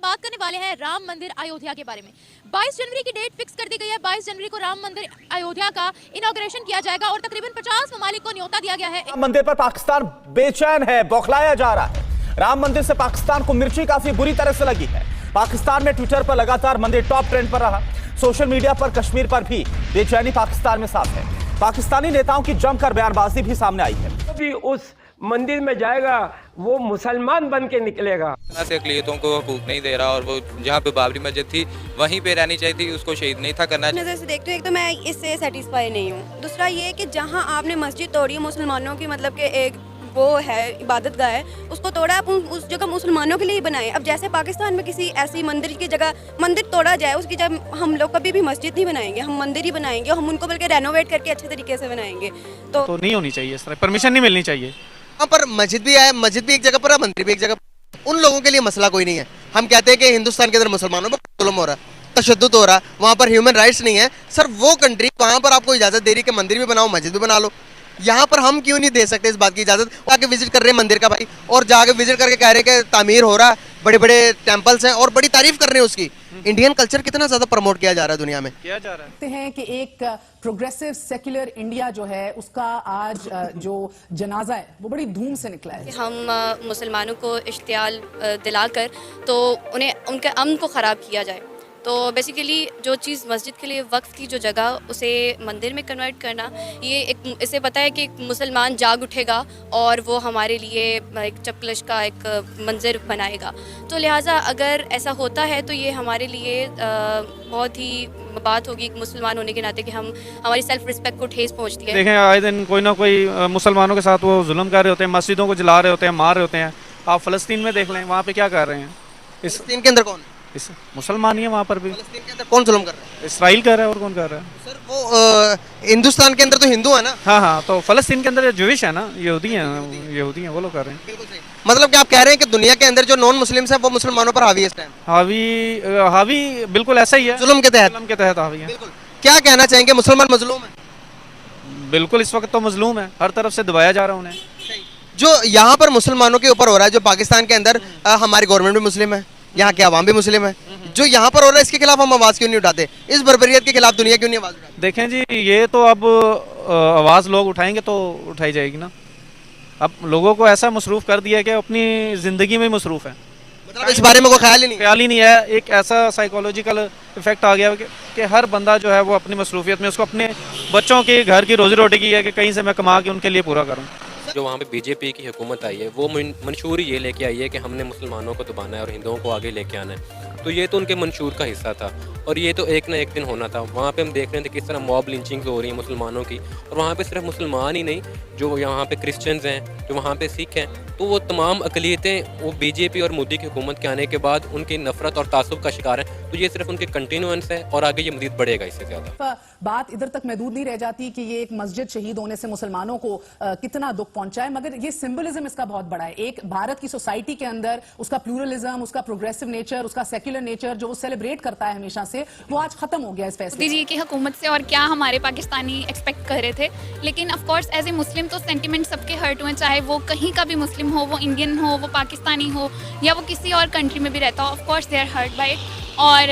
बात करने वाले हैं राम मंदिर अयोध्या के बारे में। 22 जनवरी की डेट फिक्स कर दी गई है। 22 जनवरी को राम मंदिर अयोध्या का इनॉग्रेशन किया जाएगा और तकरीबन 50 ममालिक को न्योता दिया गया है। राम मंदिर पर पाकिस्तान बेचैन है, बौखलाया जा रहा है। राम मंदिर से पाकिस्तान को मिर्ची काफी बुरी तरह से लगी है। पाकिस्तान में ट्विटर पर लगातार मंदिर टॉप ट्रेंड पर रहा। सोशल मीडिया पर कश्मीर पर भी बेचैनी पाकिस्तान में साफ है। पाकिस्तानी नेताओं की जमकर बयानबाजी भी सामने आई है। भी उस मंदिर में जाएगा वो मुसलमान बन के निकलेगा। से अक़लियतों को हकूक नहीं दे रहा और वो जहाँ पे बाबरी मस्जिद थी वहीं पे रहनी चाहिए थी, उसको शहीद नहीं था करना। नज़र से देखते हो, एक तो मैं इससे सेटिस्फाई नहीं हूँ। दूसरा ये कि जहाँ आपने मस्जिद तोड़ी है मुसलमानों की, मतलब कि एक वो है इबादत गाह है, उसको तोड़ा आप उस जगह मुसलमानों के लिए ही बनाए। अब जैसे पाकिस्तान में किसी ऐसी मंदिर की जगह मंदिर तोड़ा जाए, उसकी जगह हम लोग कभी भी मस्जिद नहीं बनाएंगे, हम मंदिर ही बनाएंगे। हम उनको बल्कि रेनोवेट करके अच्छे तरीके से बनाएंगे। तो नहीं होनी चाहिए, इस तरह परमिशन नहीं मिलनी चाहिए। वहाँ पर मस्जिद भी है, मस्जिद भी एक जगह पर है, मंदिर भी एक जगह पर। उन लोगों के लिए मसला कोई नहीं है। हम कहते हैं कि हिंदुस्तान के अंदर मुसलमानों पर जुल्म हो रहा है, तशद्दुद हो रहा है, वहाँ पर ह्यूमन राइट्स नहीं है। सर वो कंट्री वहाँ पर आपको इजाज़त दे रही है कि मंदिर भी बनाओ, मस्जिद भी बना लो। यहाँ पर हम क्यों नहीं दे सकते इस बात की इजाज़त? आके विजिट कर रहे हैं मंदिर का भाई, और जाके विजिट करके कह रहे हैं कि तामीर हो रहा है, बड़े बड़े टेम्पल्स हैं और बड़ी तारीफ कर रहे हैं उसकी। इंडियन कल्चर कितना ज़्यादा प्रमोट किया जा रहा है दुनिया में, किया जा रहा है। हैं कि एक प्रोग्रेसिव सेक्युलर इंडिया जो है उसका आज जो जनाजा है वो बड़ी धूम से निकला है। हम मुसलमानों को इश्तियाल दिलाकर तो उन्हें उनके अमन को ख़राब किया जाए। तो बेसिकली जो चीज़ मस्जिद के लिए वक्फ की जो जगह, उसे मंदिर में कन्वर्ट करना, ये एक इसे पता है कि एक मुसलमान जाग उठेगा और वो हमारे लिए एक चपलश का एक मंजर बनाएगा। तो लिहाजा अगर ऐसा होता है तो ये हमारे लिए बहुत ही बात होगी एक मुसलमान होने के नाते कि हम हमारी सेल्फ रिस्पेक्ट को ठेस पहुँचती है। देखें आए दिन कोई ना कोई मुसलमानों के साथ वो जुल्म कर रहे होते हैं, मस्जिदों को जला रहे होते हैं, मार रहे होते हैं। आप फ़लस्तीन में देख लें, वहाँ पे क्या कर रहे हैं। फ़लस्तीन के अंदर कौन? इस मुसलमान ही है वहाँ पर भी। फ़लस्तीन के अंदर कौन जुल्म कर रहा है? इसराइल कर रहा है, और कौन कर रहा है? सर वो हिंदुस्तान के अंदर तो हिंदू है ना। हाँ, तो फ़लस्तीन के अंदर ज्यूइश है ना, यहूदी हैं, वो लोग कर रहे हैं। बिल्कुल सही। मतलब कि आप कह रहे हैं कि दुनिया के अंदर जो नॉन मुस्लिम्स है वो मुसलमानों पर हावी है इस टाइम? हावी बिल्कुल ऐसा ही है, जुल्म के तहत हावी है। बिल्कुल। क्या कहना चाहेंगे, मुसलमान मजलूम है? बिल्कुल, इस वक्त तो मजलूम है, हर तरफ से दबाया जा रहा है उन्हें। जो यहाँ पर मुसलमानों के ऊपर हो रहा है, जो पाकिस्तान के अंदर हमारी गवर्नमेंट भी मुस्लिम है, यहाँ के अवाम भी मुस्लिम है, जो यहाँ पर हो रहा है इसके खिलाफ हम आवाज़ क्यों नहीं उठाते? इस बर्बरियत के खिलाफ दुनिया क्यों नहीं आवाज़ उठाती? देखें जी, ये तो अब आवाज़ लोग उठाएंगे तो उठाई जाएगी ना। अब लोगों को ऐसा मसरूफ़ कर दिया है कि अपनी ज़िंदगी में मसरूफ़ है, मतलब इस बारे में कोई ख्याल ही नहीं है। एक ऐसा साइकोलॉजिकल इफेक्ट आ गया कि हर बंदा जो है वो अपनी मसरूफियत में, उसको अपने बच्चों की घर की रोजी रोटी की है कि कहीं से मैं कमा के उनके लिए पूरा करूँ। जो वहाँ पे बीजेपी की हुकूमत आई है वो मंशूर ये लेके आई है कि हमने मुसलमानों को दबाना है और हिंदुओं को आगे लेके आना है। तो ये तो उनके मंशूर का हिस्सा था और ये तो एक ना एक दिन होना था। वहाँ पे हम देख रहे थे किस तरह मॉब लिंचिंग हो रही है मुसलमानों की, और वहाँ पे सिर्फ मुसलमान ही नहीं, जो यहाँ पे क्रिश्चियंस हैं, जो वहाँ पे सिख हैं, तो वो तमाम अक़लियतें वो बीजेपी और मोदी की हुकूमत के आने के बाद उनकी नफरत और तासुब का शिकार हैं। तो ये सिर्फ उनके कंटिन्यूएंस है और आगे ये मज़ीद बढ़ेगा इससे ज़्यादा। बात इधर तक महदूद नहीं रह जाती कि ये एक मस्जिद शहीद होने से मुसलमानों को कितना दुख पहुंचा है, मगर ये सिंबलिज्म इसका बहुत बड़ा है। एक भारत की सोसाइटी के अंदर उसका प्लूरलिज्म, उसका प्रोग्रेसिव नेचर, उसका सेक्युलर नेचर जो वो सेलिब्रेट करता है हमेशा से, वो आज खत्म हो गया इस फैसले। मोदी जी की हुकूमत से और क्या हमारे पाकिस्तानी एक्सपेक्ट कर रहे थे। लेकिन ऑफ कोर्स एज ए मुस्लिम तो सेंटिमेंट सबके हर्ट हुए, चाहे वो कहीं का भी मुस्लिम हो, वो इंडियन हो, वो पाकिस्तानी हो, या वो किसी और कंट्री में भी रहता हो। Of course they are hurt by it. और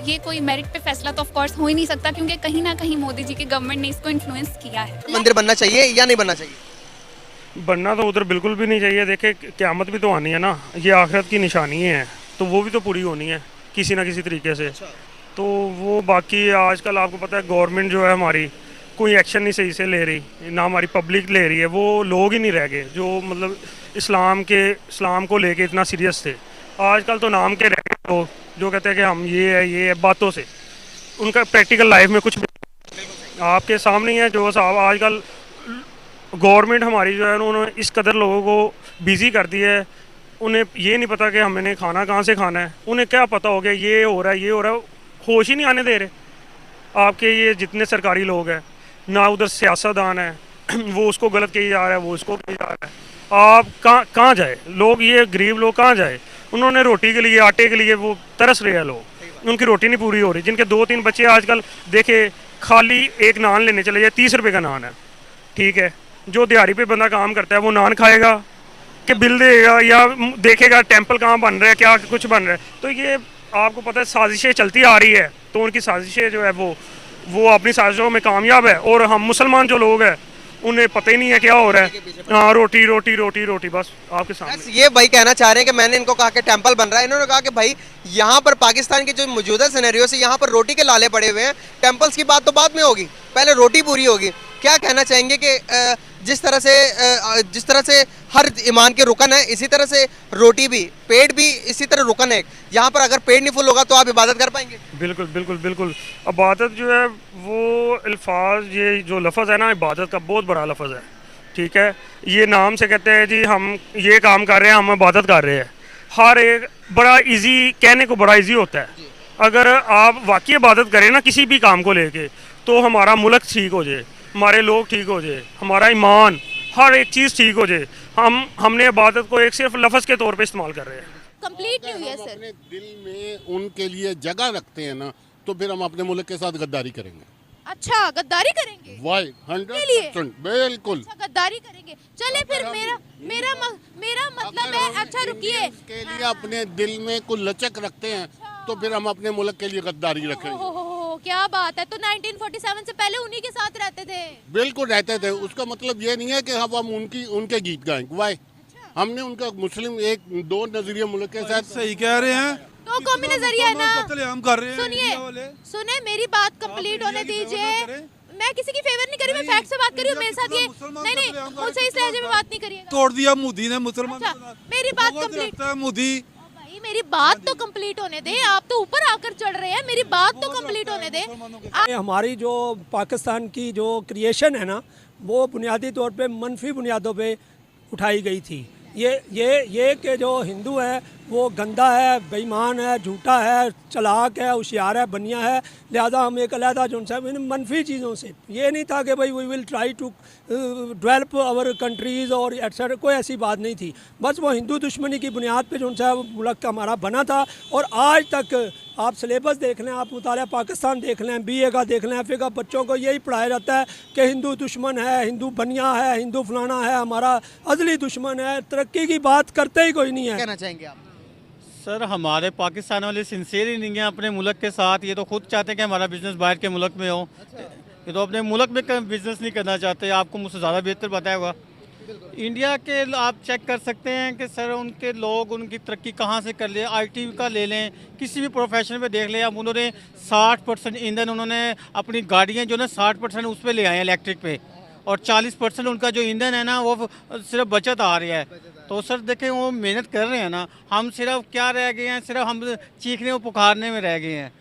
ये कोई मेरिट पे फैसला तो ऑफ कोर्स हो ही नहीं सकता, क्योंकि कहीं ना कहीं मोदी जी की गवर्नमेंट ने इसको इन्फ्लुएंस किया है। मंदिर बनना चाहिए या नहीं बनना चाहिए? बनना तो उधर बिल्कुल भी नहीं चाहिए। देखे क़यामत भी तो आनी है ना, ये आखिरत की निशानी है, तो वो भी तो पूरी होनी है किसी ना किसी तरीके से। तो वो बाकी आजकल आपको पता है गवर्नमेंट जो है हमारी कोई एक्शन नहीं सही से ले रही, ना हमारी पब्लिक ले रही है। वो लोग ही नहीं रह गए जो मतलब इस्लाम को लेके इतना सीरियस थे। आजकल तो नाम के रह गए लोग जो कहते हैं कि हम ये है बातों से, उनका प्रैक्टिकल लाइफ में कुछ आपके सामने ही है। जो साहब आजकल गवर्नमेंट हमारी जो है उन्होंने इस कदर लोगों को बिज़ी कर दिया है, उन्हें ये नहीं पता कि हमने खाना कहाँ से खाना है। उन्हें क्या पता हो गया ये हो रहा है, होश ही नहीं आने दे रहे आपके ये जितने सरकारी लोग हैं। ना उधर सियासतदान है, वो उसको गलत कही जा रहा है, वो उसको कही जा रहा है। आप कहाँ जाए लोग, ये गरीब लोग कहाँ जाए? उन्होंने रोटी के लिए, आटे के लिए वो तरस रहे हैं लोग, उनकी रोटी नहीं पूरी हो रही। जिनके 2-3 बच्चे आजकल देखे खाली एक नान लेने चले जाए, 30 रुपये का नान है, ठीक है। जो दिहाड़ी पे बंदा काम करता है वो नान खाएगा के बिल देगा या देखेगा टेम्पल कहाँ बन रहा है, क्या कुछ बन रहा है। तो ये आपको पता है साजिशें चलती आ रही है, तो उनकी साजिशें जो है वो अपनी साजिशों में कामयाब है। और हम मुसलमान जो लोग हैं उन्हें पता ही नहीं है क्या हो रहा है। हाँ, रोटी रोटी रोटी रोटी, बस आपके सामने। ये भाई कहना चाह रहे हैं कि मैंने इनको कहा कि टेंपल बन रहा है, इन्होंने कहा कि भाई यहाँ पर पाकिस्तान की जो मौजूदा सिनेरियो से यहाँ पर रोटी के लाले पड़े हुए हैं, टेंपल्स की बात तो बाद में होगी, पहले रोटी पूरी होगी। क्या कहना चाहेंगे कि जिस तरह से हर ईमान के रुकन है, इसी तरह से रोटी भी, पेट भी इसी तरह रुकन है। यहाँ पर अगर पेट नहीं फुल होगा तो आप इबादत कर पाएंगे? बिल्कुल बिल्कुल बिल्कुल। इबादत जो है वो अल्फाज, ये जो लफ्ज़ है ना, इबादत का बहुत बड़ा लफ्ज़ है, ठीक है। ये नाम से कहते हैं जी हम ये काम कर रहे हैं, हम इबादत कर रहे हैं। हर एक बड़ा इजी, कहने को बड़ा इजी होता है। अगर आप वाकई इबादत करें ना किसी भी काम को लेके, तो हमारा मुल्क ठीक हो जाए, हमारे लोग ठीक हो जाए, हमारा ईमान, हर एक चीज़ ठीक हो जाए। हमने इबादत को एक सिर्फ लफ्ज़ के तौर पे इस्तेमाल कर रहे हैं। कंप्लीट नहीं हुई है सर। अपने दिल में उनके लिए जगह रखते हैं ना, तो फिर हम अपने मुल्क के साथ गद्दारी करेंगे। अच्छा, गद्दारी करेंगे? वाई 100% बिल्कुल गद्दारी करेंगे। चले फिर मेरा मतलब है, अच्छा रुकिए, के लिए अपने दिल में कुछ लचक रखते हैं, तो फिर हम अपने मुल्क के लिए गद्दारी रखेंगे। क्या बात है। तो 1947 से पहले उन्हीं के साथ रहते थे? बिल्कुल रहते थे। उसका मतलब ये नहीं है कि हम उनके गीत गाएंगे। वाई हमने उनका मुस्लिम एक दो नजरिया मुल्क के साथ। सही कह रहे हैं, तो कौमी नजरिया है ना। हम कर रहे हैं। सुनिए मेरी बात कंप्लीट होने दीजिए। मैं किसी की फेवर नहीं करी, मैं फैक्ट से बात कर रही हूँ। मेरे साथ ये नहीं, मुझसे इस लहजे में बात नहीं करिए। तोड़ दिया मोदी ने मुसलमान। मेरी बात कंप्लीट, मोदी मेरी बात तो कंप्लीट होने दे। आप तो ऊपर आकर चढ़ रहे हैं, मेरी बात तो कंप्लीट होने दे। हमारी जो पाकिस्तान की जो क्रिएशन है ना, वो बुनियादी तौर पे मनफी बुनियादों पे उठाई गई थी। ये कि जो हिंदू है वो गंदा है, बेईमान है, झूठा है, चलाक है, होशियार है, बनिया है, लिहाजा हम एक अलहदा जो इन मनफी चीज़ों से, ये नहीं था कि भाई we will try to develop our countries और एटसेट्रा, कोई ऐसी बात नहीं थी। बस वो हिंदू दुश्मनी की बुनियाद पे जो है मुल्क हमारा बना था। और आज तक आप सिलेबस देख लें, आप मुताला पाकिस्तान देख लें, BA का देख लें, FA का, बच्चों को यही पढ़ाया जाता है कि हिंदू दुश्मन है, हिंदू बनिया है, हिंदू फलाना है, हमारा अजली दुश्मन है। तरक्की की बात करते ही कोई नहीं है। कहना चाहेंगे आप? सर हमारे पाकिस्तान वाले सिंसियर ही नहीं है अपने मुल्क के साथ। ये तो खुद चाहते हैं कि हमारा बिजनेस बाहर के मुल्क में हो। ये तो अपने मुल्क में बिजनेस नहीं करना चाहते। आपको मुझसे ज़्यादा बेहतर बताया होगा। इंडिया के आप चेक कर सकते हैं कि सर उनके लोग उनकी तरक्की कहाँ से कर ले। IT का ले लें, किसी भी प्रोफेशन पे देख लें। अब उन्होंने 60% ईंधन उन्होंने अपनी गाड़ियाँ जो ना 60% उस पर ले आए हैं इलेक्ट्रिक पे, और 40% उनका जो ईंधन है ना वो सिर्फ बचत आ रही है। तो सर देखें वो मेहनत कर रहे हैं ना, हम सिर्फ क्या रह गए हैं, सिर्फ हम चीखने और पुकारने में रह गए हैं।